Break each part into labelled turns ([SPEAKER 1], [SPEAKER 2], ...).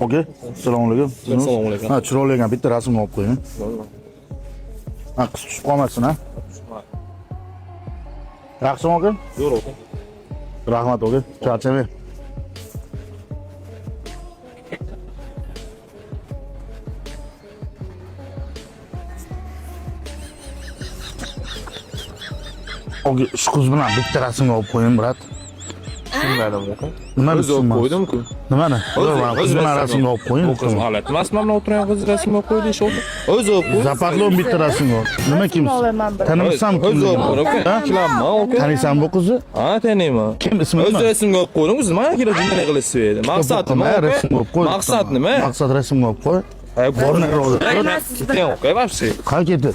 [SPEAKER 1] Okey. Assalomu alaykum.
[SPEAKER 2] Assalomu alaykum.
[SPEAKER 1] Ha, chiroyli ekan, bitta rasmni olib qo'ying. Ha, qiz tushib qolmasin, ha. Yaxshimi aka?
[SPEAKER 2] Yo'q, aka.
[SPEAKER 1] Rahmat aka. Charchamang. Oga, shu qiz bilan bitta rasmga olib qo'ying, brat.
[SPEAKER 2] Tushunmadim aka.
[SPEAKER 1] Nimani
[SPEAKER 2] O'zi olib
[SPEAKER 1] tushunmadingiz?
[SPEAKER 2] qo'ydim-ku.
[SPEAKER 1] Nimani? Yo'q, qiz bilan rasmga olib qo'ying.
[SPEAKER 2] Bu qiz olat emas, mana o'tirgan qiz rasmga qo'ydi, shu. O'zi olib qo'ydi.
[SPEAKER 1] Zapatlov bitta rasmga ol. Nima kim? Tanimisan
[SPEAKER 2] O'zi olib qo'ydi, aka. Ikkilanma, aka.
[SPEAKER 1] Taniysan bu qizni?
[SPEAKER 2] Ha, taniyman.
[SPEAKER 1] Kim ismi
[SPEAKER 2] O'zi
[SPEAKER 1] nima?
[SPEAKER 2] rasmga olib qo'ydingiz, o'zi mana kerak jinday qilishni edi. Maqsad nima?
[SPEAKER 1] Rasmga olib qo'y.
[SPEAKER 2] Maqsad nima?
[SPEAKER 1] Maqsad rasmga olib qo'y.
[SPEAKER 2] Borni
[SPEAKER 1] ro'zi.
[SPEAKER 2] Keting, aka, вообще.
[SPEAKER 1] Qay ketdi?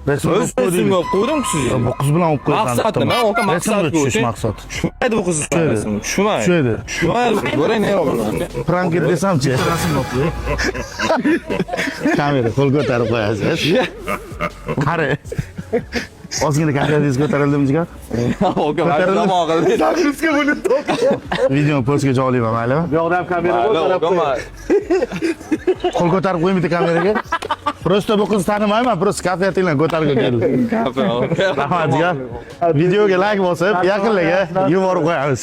[SPEAKER 1] Rasmga olib
[SPEAKER 2] O'zi rasmga olib qo'ydim sizni.
[SPEAKER 1] Bu qiz bilan olib qo'ygan.
[SPEAKER 2] Maqsad nima? Aka, maqsad
[SPEAKER 1] tushish maqsad.
[SPEAKER 2] Tushmaydi bu qiz rasmini. Tushmaydi.
[SPEAKER 1] Tushmaydi.
[SPEAKER 2] Tushmaydi. Ko'ring, ne bo'ladi?
[SPEAKER 1] Prank desamchi. Rasmga olib qo'y. Kamera qo'l ko'tarib qo'yasiz. Qara. Ozgina kamerangiz ko'tarildimi jigar?
[SPEAKER 2] Aka, zamoq qildi.
[SPEAKER 3] Bizga buni
[SPEAKER 1] Video postga joylayman, maylimi?
[SPEAKER 3] Bu yoqdan kamera ko'tarib qo'y.
[SPEAKER 1] Qo'l ko'tarib qo'y bitta kameraga. Prosta bu qizni tanimayman, prosta kafiyatinglar ko'tarib keldi. Rahmat jigar. Videoga like bosib, yaqinlarga yuborib qo'yamiz.